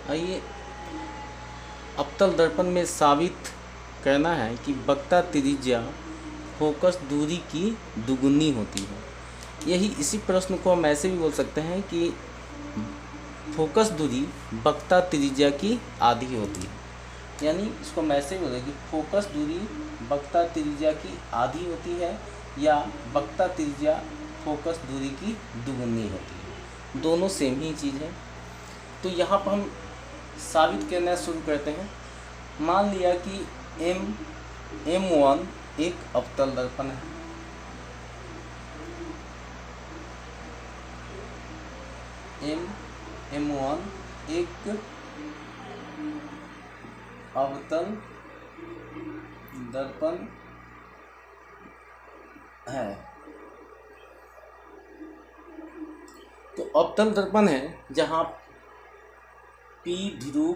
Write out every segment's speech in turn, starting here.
आइए अवतल दर्पण में साबित करना है कि वक्रता त्रिज्या फोकस दूरी की दुगुनी होती है। यही इसी प्रश्न को हम ऐसे भी बोल सकते हैं कि फोकस दूरी वक्रता त्रिज्या की आधी होती है। यानी इसको हम ऐसे बोले कि फोकस दूरी वक्रता त्रिज्या की आधी होती है या वक्रता त्रिज्या फोकस दूरी की दुगुनी होती है। दोनों सेम ही चीज़ है। तो यहाँ पर हम साबित करना शुरू करते हैं। मान लिया कि M1 एक अवतल दर्पण है। M1 एक अवतल दर्पण है। तो अवतल दर्पण है जहाँ P ध्रुव,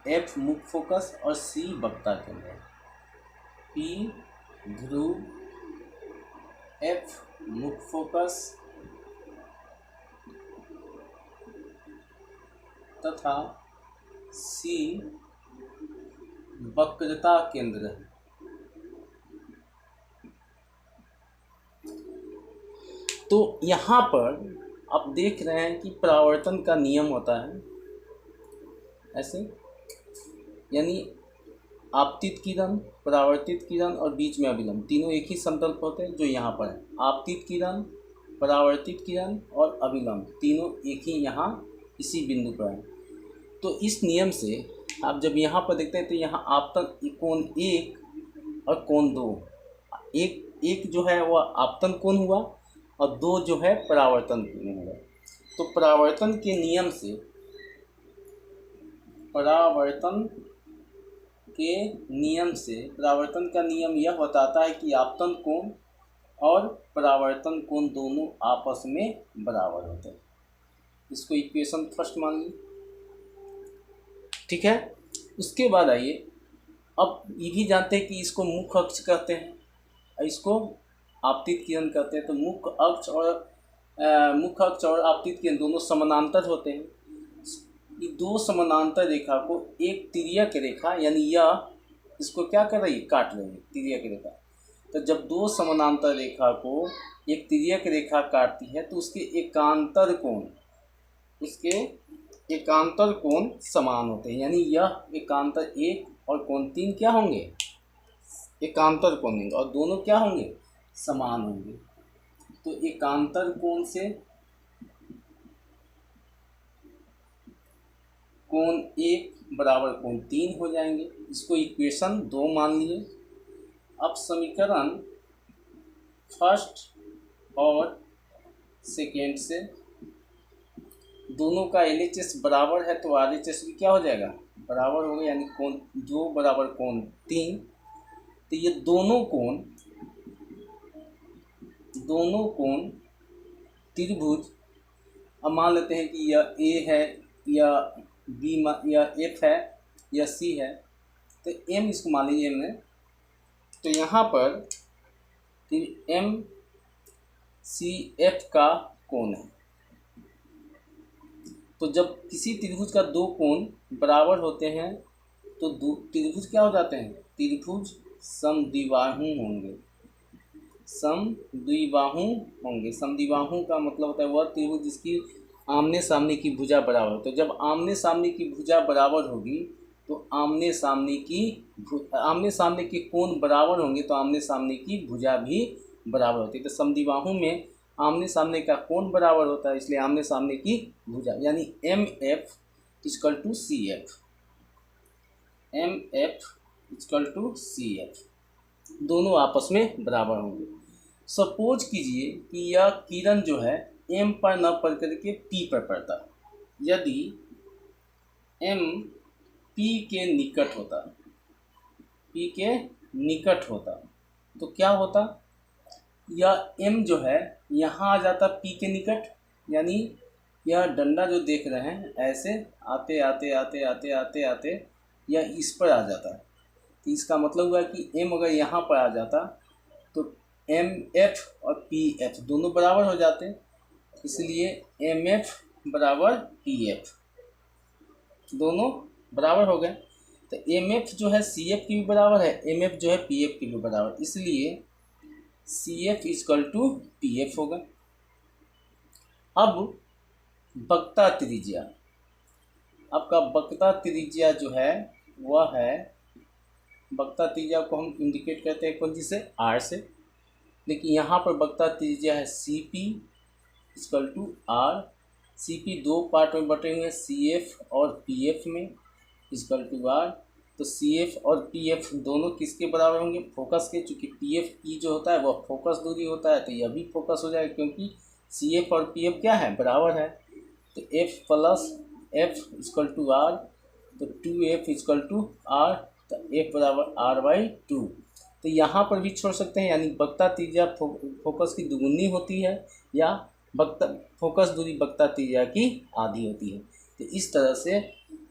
F मुख्य फोकस और C वक्रता केंद्र है। P ध्रुव, F मुख्य फोकस तथा C वक्रता केंद्र है। तो यहाँ पर आप देख रहे हैं कि परावर्तन का नियम होता है ऐसे, यानी आपतित किरण, परावर्तित किरण और बीच में अभिलंब तीनों एक ही समतल पर होते हैं जो यहाँ पर है। आपतित किरण, परावर्तित किरण और अभिलंब तीनों एक ही यहाँ इसी बिंदु पर है। तो इस नियम से आप जब यहाँ पर देखते हैं तो यहाँ आपतन कोण 1 और कोण 2, एक जो है वह आपतन कोण हुआ और 2 जो है परावर्तन कोण हुआ। तो परावर्तन के नियम से, परावर्तन का नियम यह बताता है कि आपतन कोण और परावर्तन कोण दोनों आपस में बराबर होते हैं। इसको इक्वेशन फर्स्ट मान ली, ठीक है। उसके बाद आइए, अब ये भी जानते हैं कि इसको मुख्य अक्ष कहते हैं और इसको आपतित किरण कहते हैं। तो मुख्य अक्ष और आपतित किरण दोनों समानांतर होते हैं। ये दो समानांतर रेखा को एक तिर्यक रेखा, यानी यह इसको क्या कर रही है, काट रही है, तिर्यक रेखा। तो जब दो समानांतर रेखा को एक तिर्यक रेखा काटती है तो उसके एकांतर कोण समान होते हैं। यानी यह एकांतर 1 और कोण 3 क्या होंगे, एकांतर कोण होंगे और दोनों क्या होंगे, समान होंगे। तो एकांतर कोण से कोण 1 बराबर कोण 3 हो जाएंगे। इसको इक्वेशन 2 मान लिए। अब समीकरण फर्स्ट और सेकेंड से दोनों का LHS बराबर है तो RHS भी क्या हो जाएगा, बराबर होगा, यानी कोण 2 बराबर कोण 3। तो ये दोनों कोण त्रिभुज, अब मान लेते हैं कि यह A है या B या F है या C है, तो M इसको मान लीजिए M है। तो यहाँ पर MCF का कोण है। तो जब किसी त्रिभुज का दो कोण बराबर होते हैं तो त्रिभुज क्या हो जाते हैं, त्रिभुज समद्विबाहु होंगे। समद्विबाहु का मतलब होता है वह त्रिभुज जिसकी आमने सामने की भुजा बराबर हो। तो जब आमने सामने की भुजा बराबर होगी तो आमने सामने के कोण बराबर होंगे तो आमने सामने की भुजा भी बराबर होती है। तो समद्विबाहु में आमने सामने का कोण बराबर होता है, इसलिए आमने सामने की भुजा, यानी MF = CF, MF = CF दोनों आपस में बराबर होंगे। सपोज कीजिए कि यह किरण जो है M पर न पड़ करके P पर पड़ता। यदि M P के निकट होता तो क्या होता, यह M जो है यहाँ आ जाता P के निकट, यानी यह डंडा जो देख रहे हैं ऐसे आते आते आते आते आते आते यह इस पर आ जाता। तो इसका मतलब हुआ कि M अगर यहाँ पर आ जाता तो MF और PF दोनों बराबर हो जाते, इसलिए MF = PF। दोनों बराबर हो गए। तो एम एफ जो है सी एफ की भी बराबर है, एम एफ जो है पी एफ की भी बराबर, इसलिए C F is equal to P F होगा। अब वक्रता त्रिज्या, आपका वक्रता त्रिज्या जो है वह है, वक्रता त्रिज्या को हम इंडिकेट करते हैं कौन सी से, आर से। देखिए यहाँ पर वक्रता त्रिज्या है C P equal to R. C P दो पार्ट में बटे हुए हैं, सी एफ और पी एफ में, इजकल टू आर। तो सी एफ और पी एफ दोनों किसके बराबर होंगे, फोकस के। चूँकि पी एफ की जो होता है वह फोकस दूरी होता है, तो यह भी फोकस हो जाएगा, क्योंकि सी एफ और पी एफ क्या है, बराबर है। तो F plus F is equal to R, तो two F is equal to R, तो एफ बराबर आर बाई टू। तो यहाँ पर भी छोड़ सकते हैं, यानी वक्रता त्रिज्या फोकस की दुगुनी होती है, या वक्रता फोकस दूरी वक्रता त्रिज्या की आधी होती है। तो इस तरह से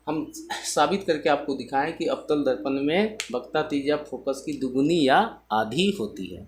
हम साबित करके आपको दिखाएं कि अवतल दर्पण में वक्रता त्रिज्या फोकस की दुगुनी या आधी होती है।